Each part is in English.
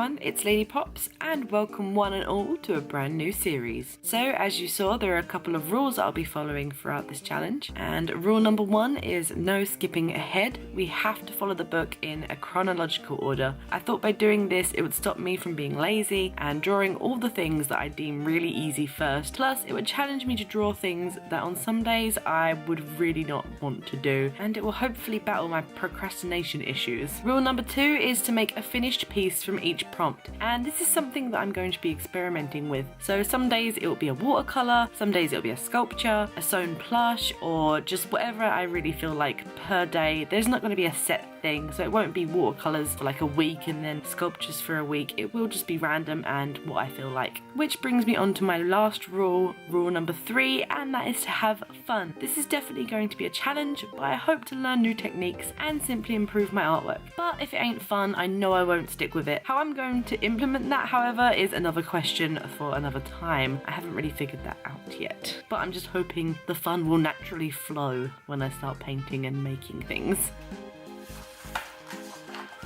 everyone, it's Lady Pops and welcome one and all to a brand new series. So as you saw, there are a couple of rules I'll be following throughout this challenge, and rule number 1 is no skipping ahead. We have to follow the book in a chronological order. I thought by doing this it would stop me from being lazy and drawing all the things that I deem really easy first, plus it would challenge me to draw things that on some days I would really not want to do, and it will hopefully battle my procrastination issues. Rule number 2 is to make a finished piece from each prompt, and this is something that I'm going to be experimenting with. So some days it will be a watercolor, some days it'll be a sculpture, a sewn plush, or just whatever I really feel like per day. There's not going to be a set thing, so it won't be watercolors for like a week and then sculptures for a week. It will just be random and what I feel like. Which brings me on to my last rule, rule number 3, and that is to have fun. This is definitely going to be a challenge, but I hope to learn new techniques and simply improve my artwork. But if it ain't fun, I know I won't stick with it. How I'm going to implement that, however, is another question for another time. I haven't really figured that out yet, but I'm just hoping the fun will naturally flow when I start painting and making things.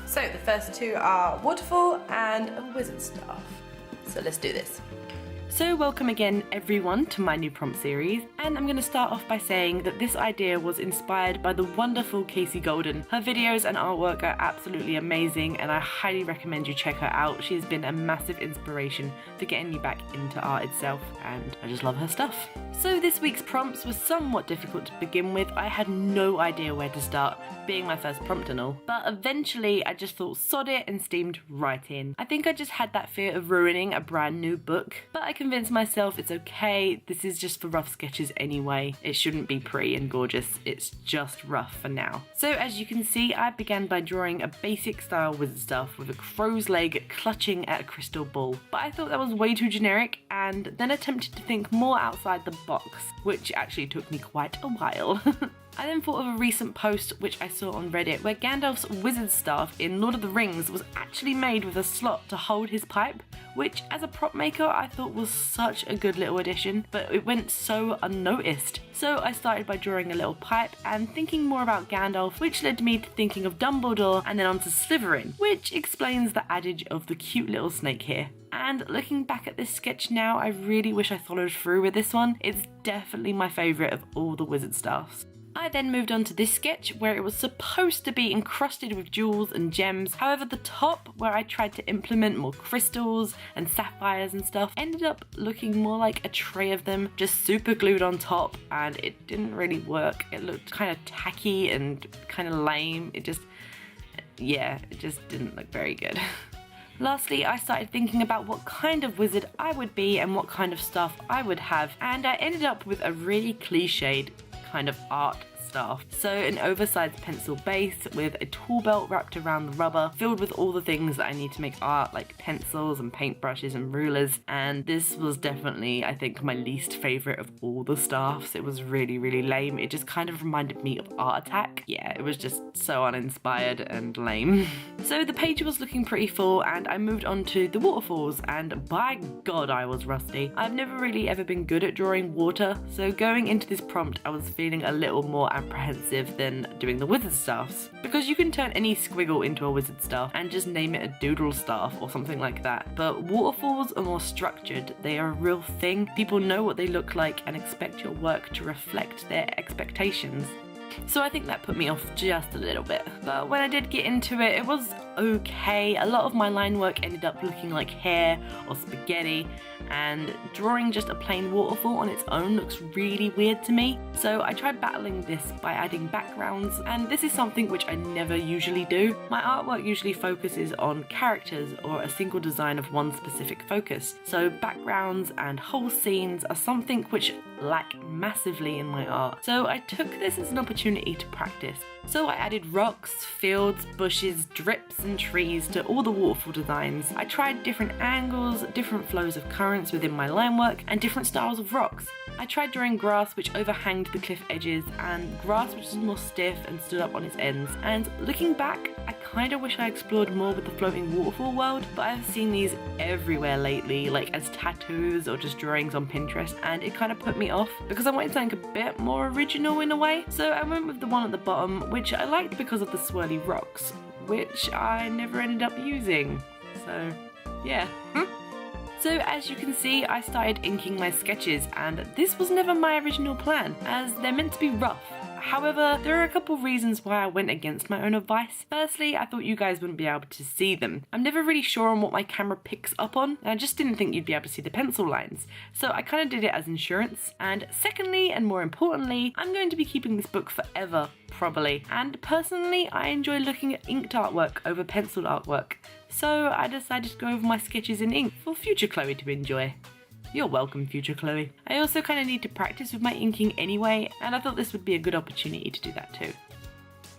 So the first two are Waterfall and a Wizard Staff. So let's do this. So welcome again everyone to my new prompt series, and I'm going to start off by saying that this idea was inspired by the wonderful Casey Golden. Her videos and artwork are absolutely amazing and I highly recommend you check her out. She has been a massive inspiration for getting me back into art itself, and I just love her stuff. So this week's prompts were somewhat difficult to begin with. I had no idea where to start, being my first prompt and all, but eventually I just thought sod it and steamed right in. I think I just had that fear of ruining a brand new book, but I convinced myself it's okay, this is just for rough sketches anyway. It shouldn't be pretty and gorgeous, it's just rough for now. So as you can see, I began by drawing a basic style wizard staff with a crow's leg clutching at a crystal ball, but I thought that was way too generic and then attempted to think more outside the box, which actually took me quite a while. I then thought of a recent post which I saw on Reddit where Gandalf's wizard staff in Lord of the Rings was actually made with a slot to hold his pipe, which as a prop maker I thought was such a good little addition, but it went so unnoticed. So I started by drawing a little pipe and thinking more about Gandalf, which led me to thinking of Dumbledore and then onto Slytherin, which explains the adage of the cute little snake here. And looking back at this sketch now, I really wish I followed through with this one. It's definitely my favourite of all the wizard staffs. I then moved on to this sketch where it was supposed to be encrusted with jewels and gems. However, the top, where I tried to implement more crystals and sapphires and stuff, ended up looking more like a tray of them just super glued on top, and it didn't really work. It looked kind of tacky and kind of lame. It just didn't look very good. Lastly, I started thinking about what kind of wizard I would be and what kind of stuff I would have, and I ended up with a really cliched kind of art staff. So an oversized pencil base with a tool belt wrapped around the rubber, filled with all the things that I need to make art, like pencils and paintbrushes and rulers, and this was definitely, I think, my least favourite of all the staffs. It was really, really lame. It just kind of reminded me of Art Attack. Yeah, it was just so uninspired and lame. So the page was looking pretty full and I moved on to the waterfalls, and by God I was rusty. I've never really ever been good at drawing water, so going into this prompt I was feeling a little more apprehensive than doing the wizard staffs, because you can turn any squiggle into a wizard staff and just name it a doodle staff or something like that, but waterfalls are more structured. They are a real thing. People know what they look like and expect your work to reflect their expectations. So I think that put me off just a little bit, but when I did get into it, it was okay. A lot of my line work ended up looking like hair or spaghetti, and drawing just a plain waterfall on its own looks really weird to me. So I tried battling this by adding backgrounds, and this is something which I never usually do. My artwork usually focuses on characters or a single design of one specific focus. So backgrounds and whole scenes are something which lack massively in my art. So I took this as an opportunity to practice. So I added rocks, fields, bushes, drips and trees to all the waterfall designs. I tried different angles, different flows of currents within my line work, and different styles of rocks. I tried drawing grass which overhanged the cliff edges, and grass which was more stiff and stood up on its ends. And looking back, I kinda wish I explored more with the floating waterfall world, but I've seen these everywhere lately, like as tattoos or just drawings on Pinterest, and it kinda put me off because I wanted something a bit more original in a way. So I went with the one at the bottom, which I liked because of the swirly rocks, which I never ended up using. So Yeah. So as you can see, I started inking my sketches, and this was never my original plan, as they're meant to be rough. However, there are a couple reasons why I went against my own advice. Firstly, I thought you guys wouldn't be able to see them. I'm never really sure on what my camera picks up on, and I just didn't think you'd be able to see the pencil lines. So I kind of did it as insurance. And secondly, and more importantly, I'm going to be keeping this book forever, probably. And personally, I enjoy looking at inked artwork over penciled artwork. So I decided to go over my sketches in ink for future Chloe to enjoy. You're welcome, future Chloe. I also kind of need to practice with my inking anyway, and I thought this would be a good opportunity to do that too.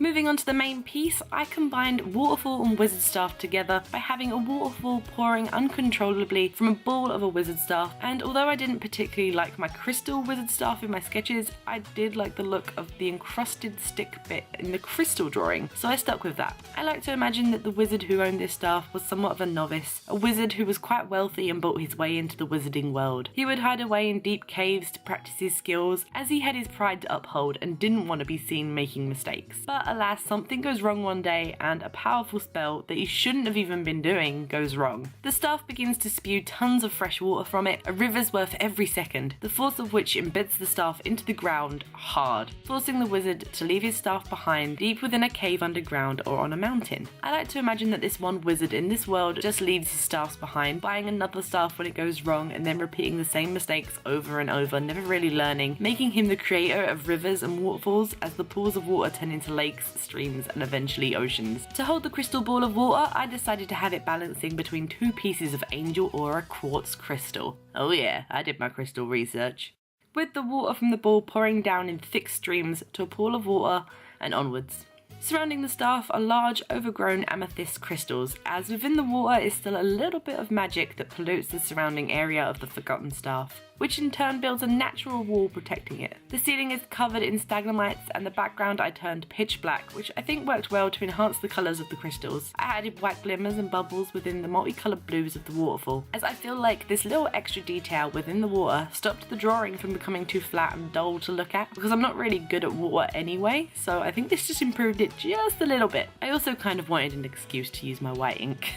Moving on to the main piece, I combined waterfall and wizard staff together by having a waterfall pouring uncontrollably from a ball of a wizard staff, and although I didn't particularly like my crystal wizard staff in my sketches, I did like the look of the encrusted stick bit in the crystal drawing, so I stuck with that. I like to imagine that the wizard who owned this staff was somewhat of a novice, a wizard who was quite wealthy and bought his way into the wizarding world. He would hide away in deep caves to practice his skills, as he had his pride to uphold and didn't want to be seen making mistakes. But alas, something goes wrong one day and a powerful spell that he shouldn't have even been doing goes wrong. The staff begins to spew tons of fresh water from it, a river's worth every second, the force of which embeds the staff into the ground hard, forcing the wizard to leave his staff behind deep within a cave underground or on a mountain. I like to imagine that this one wizard in this world just leaves his staffs behind, buying another staff when it goes wrong and then repeating the same mistakes over and over, never really learning, making him the creator of rivers and waterfalls as the pools of water turn into lakes, streams and eventually oceans. To hold the crystal ball of water, I decided to have it balancing between two pieces of angel aura quartz crystal. Oh yeah, I did my crystal research. With the water from the ball pouring down in thick streams to a pool of water and onwards. Surrounding the staff are large overgrown amethyst crystals, as within the water is still a little bit of magic that pollutes the surrounding area of the forgotten staff, which in turn builds a natural wall protecting it. The ceiling is covered in stalagmites and the background I turned pitch black, which I think worked well to enhance the colours of the crystals. I added white glimmers and bubbles within the multicoloured blues of the waterfall, as I feel like this little extra detail within the water stopped the drawing from becoming too flat and dull to look at, because I'm not really good at water anyway, so I think this just improved it just a little bit. I also kind of wanted an excuse to use my white ink.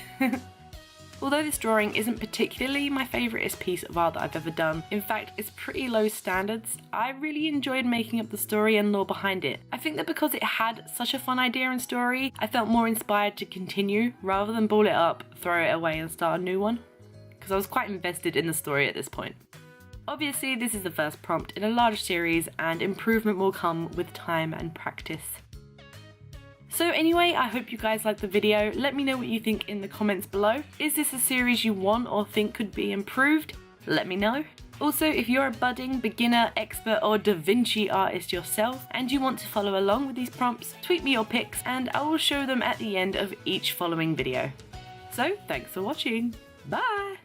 Although this drawing isn't particularly my favouriteest piece of art that I've ever done, in fact it's pretty low standards, I really enjoyed making up the story and lore behind it. I think that because it had such a fun idea and story, I felt more inspired to continue rather than ball it up, throw it away and start a new one, because I was quite invested in the story at this point. Obviously this is the first prompt in a large series and improvement will come with time and practice. So anyway, I hope you guys liked the video. Let me know what you think in the comments below. Is this a series you want or think could be improved? Let me know. Also, if you're a budding, beginner, expert or Da Vinci artist yourself and you want to follow along with these prompts, tweet me your pics and I will show them at the end of each following video. So thanks for watching. Bye!